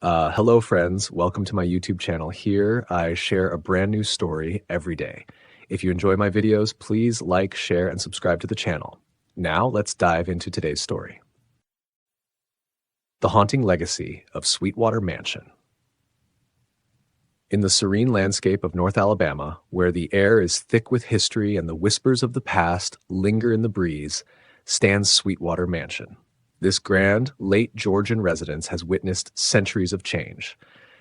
Hello, friends. Welcome to my YouTube channel. Here, I share a brand new story every day. If you enjoy my videos, please like, share, and subscribe to the channel. Now, let's dive into today's story. The Haunting Legacy of Sweetwater Mansion. In the serene landscape of North Alabama, where the air is thick with history and the whispers of the past linger in the breeze, stands Sweetwater Mansion. This grand, late Georgian residence has witnessed centuries of change,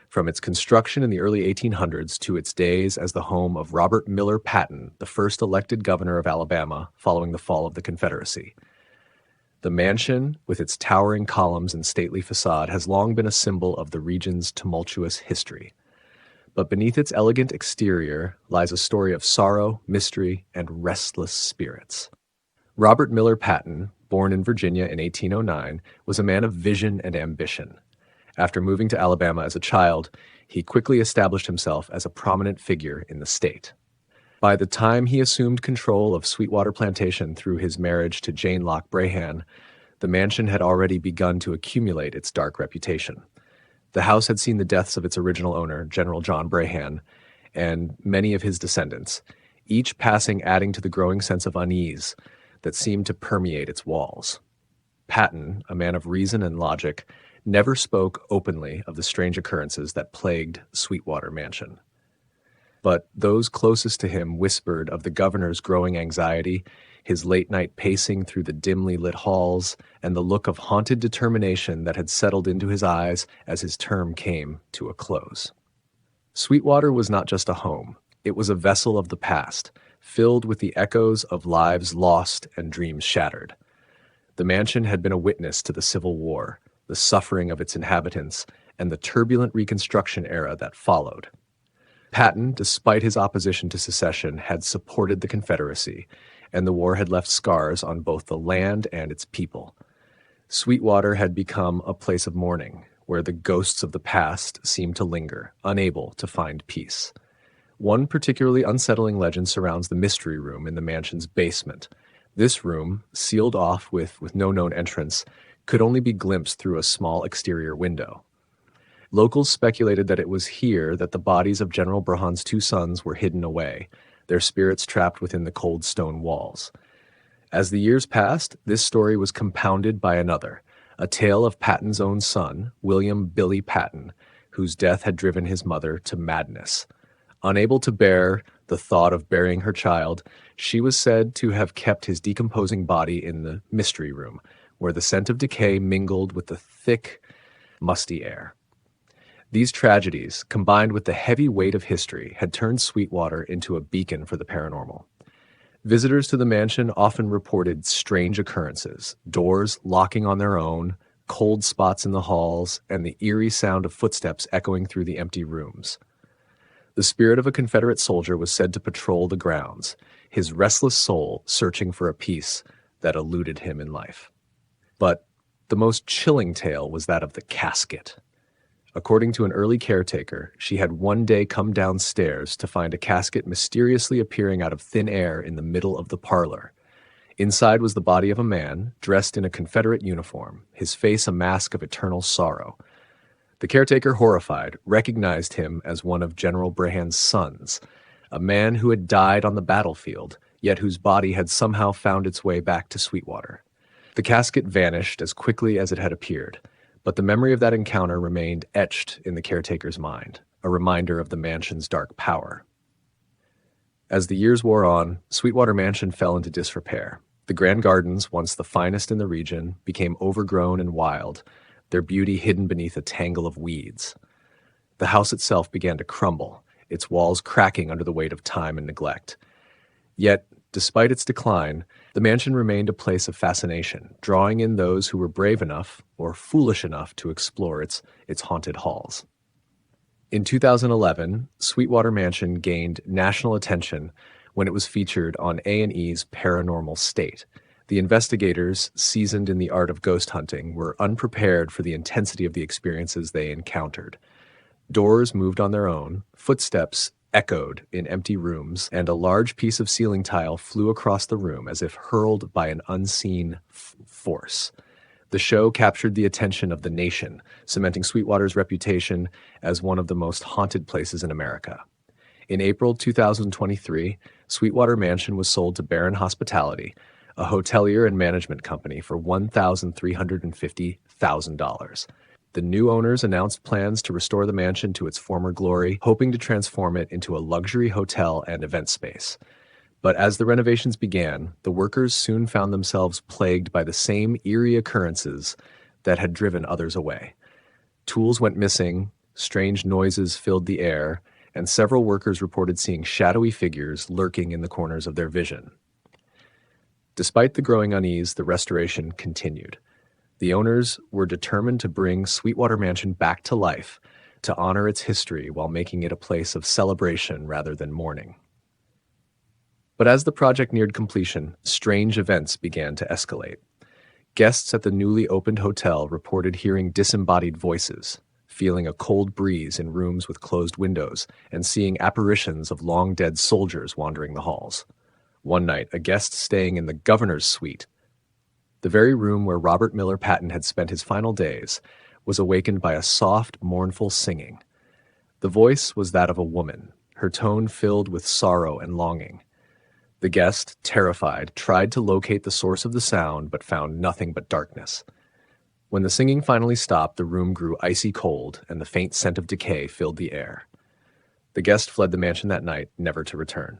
from its construction in the early 1800s to its days as the home of Robert Miller Patton, the first elected governor of Alabama following the fall of the Confederacy. The mansion, with its towering columns and stately facade, has long been a symbol of the region's tumultuous history. But beneath its elegant exterior lies a story of sorrow, mystery, and restless spirits. Robert Miller Patton, born in Virginia in 1809, was a man of vision and ambition. After moving to Alabama as a child, he quickly established himself as a prominent figure in the state. By the time he assumed control of Sweetwater Plantation through his marriage to Jane Locke Brahan, the mansion had already begun to accumulate its dark reputation. The house had seen the deaths of its original owner, General John Brahan, and many of his descendants, each passing adding to the growing sense of unease that seemed to permeate its walls. Patton, a man of reason and logic, never spoke openly of the strange occurrences that plagued Sweetwater Mansion. But those closest to him whispered of the governor's growing anxiety, his late-night pacing through the dimly lit halls, and the look of haunted determination that had settled into his eyes as his term came to a close. Sweetwater was not just a home. It was a vessel of the past, filled with the echoes of lives lost and dreams shattered. The mansion had been a witness to the Civil War, the suffering of its inhabitants, and the turbulent Reconstruction era that followed. Patton, despite his opposition to secession, had supported the Confederacy, and the war had left scars on both the land and its people. Sweetwater had become a place of mourning, where the ghosts of the past seemed to linger, unable to find peace. One particularly unsettling legend surrounds the mystery room in the mansion's basement. This room, sealed off with no known entrance, could only be glimpsed through a small exterior window. Locals speculated that it was here that the bodies of General Brahan's two sons were hidden away, their spirits trapped within the cold stone walls. As the years passed, this story was compounded by another, a tale of Patton's own son, William "Billy" Patton, whose death had driven his mother to madness. Unable to bear the thought of burying her child, she was said to have kept his decomposing body in the mystery room, where the scent of decay mingled with the thick, musty air. These tragedies, combined with the heavy weight of history, had turned Sweetwater into a beacon for the paranormal. Visitors to the mansion often reported strange occurrences, doors locking on their own, cold spots in the halls, and the eerie sound of footsteps echoing through the empty rooms. The spirit of a Confederate soldier was said to patrol the grounds, his restless soul searching for a peace that eluded him in life. But the most chilling tale was that of the casket. According to an early caretaker, she had one day come downstairs to find a casket mysteriously appearing out of thin air in the middle of the parlor. Inside was the body of a man, dressed in a Confederate uniform, his face a mask of eternal sorrow. The caretaker, horrified, recognized him as one of General Brahan's sons, a man who had died on the battlefield, yet whose body had somehow found its way back to Sweetwater. The casket vanished as quickly as it had appeared, but the memory of that encounter remained etched in the caretaker's mind, a reminder of the mansion's dark power. As the years wore on, Sweetwater Mansion fell into disrepair. The grand gardens, once the finest in the region, became overgrown and wild, their beauty hidden beneath a tangle of weeds. The house itself began to crumble, its walls cracking under the weight of time and neglect. Yet, despite its decline, the mansion remained a place of fascination, drawing in those who were brave enough or foolish enough to explore its haunted halls. In 2011, Sweetwater Mansion gained national attention when it was featured on A&E's Paranormal State. The investigators, seasoned in the art of ghost hunting, were unprepared for the intensity of the experiences they encountered. Doors moved on their own, footsteps echoed in empty rooms, and a large piece of ceiling tile flew across the room as if hurled by an unseen force. The show captured the attention of the nation, cementing Sweetwater's reputation as one of the most haunted places in America. In April 2023, Sweetwater Mansion was sold to Barron Hospitality, a hotelier and management company, for $1,350,000. The new owners announced plans to restore the mansion to its former glory, hoping to transform it into a luxury hotel and event space. But as the renovations began, the workers soon found themselves plagued by the same eerie occurrences that had driven others away. Tools went missing, strange noises filled the air, and several workers reported seeing shadowy figures lurking in the corners of their vision. Despite the growing unease, the restoration continued. The owners were determined to bring Sweetwater Mansion back to life, to honor its history while making it a place of celebration rather than mourning. But as the project neared completion, strange events began to escalate. Guests at the newly opened hotel reported hearing disembodied voices, feeling a cold breeze in rooms with closed windows, and seeing apparitions of long-dead soldiers wandering the halls. One night, a guest staying in the governor's suite, the very room where Robert Miller Patton had spent his final days, was awakened by a soft, mournful singing. The voice was that of a woman, her tone filled with sorrow and longing. The guest, terrified, tried to locate the source of the sound but found nothing but darkness. When the singing finally stopped, the room grew icy cold and the faint scent of decay filled the air. The guest fled the mansion that night, never to return.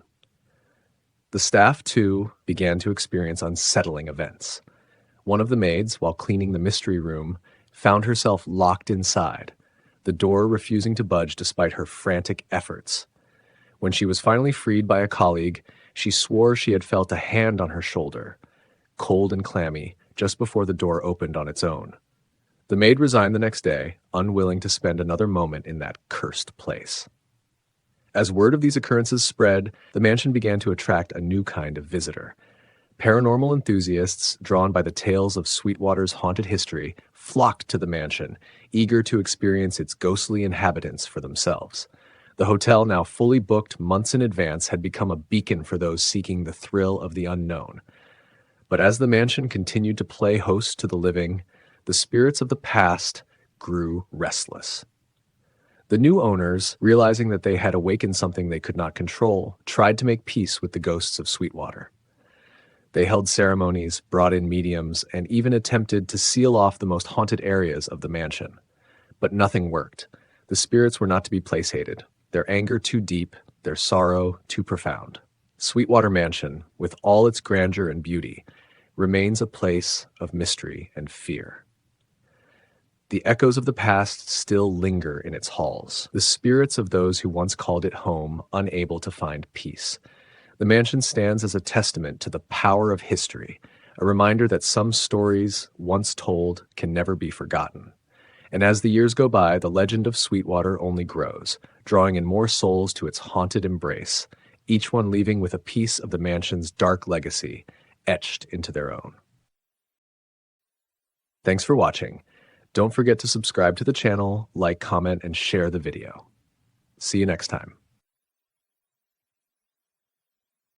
The staff, too, began to experience unsettling events. One of the maids, while cleaning the mystery room, found herself locked inside, the door refusing to budge despite her frantic efforts. When she was finally freed by a colleague, she swore she had felt a hand on her shoulder, cold and clammy, just before the door opened on its own. The maid resigned the next day, unwilling to spend another moment in that cursed place. As word of these occurrences spread, the mansion began to attract a new kind of visitor. Paranormal enthusiasts, drawn by the tales of Sweetwater's haunted history, flocked to the mansion, eager to experience its ghostly inhabitants for themselves. The hotel, now fully booked months in advance, had become a beacon for those seeking the thrill of the unknown. But as the mansion continued to play host to the living, the spirits of the past grew restless. The new owners, realizing that they had awakened something they could not control, tried to make peace with the ghosts of Sweetwater. They held ceremonies, brought in mediums, and even attempted to seal off the most haunted areas of the mansion. But nothing worked. The spirits were not to be placated, their anger too deep, their sorrow too profound. Sweetwater Mansion, with all its grandeur and beauty, remains a place of mystery and fear. The echoes of the past still linger in its halls, the spirits of those who once called it home, unable to find peace. The mansion stands as a testament to the power of history, a reminder that some stories, once told, can never be forgotten. And as the years go by, the legend of Sweetwater only grows, drawing in more souls to its haunted embrace, each one leaving with a piece of the mansion's dark legacy etched into their own. Thanks for watching. Don't forget to subscribe to the channel, like, comment, and share the video. See you next time.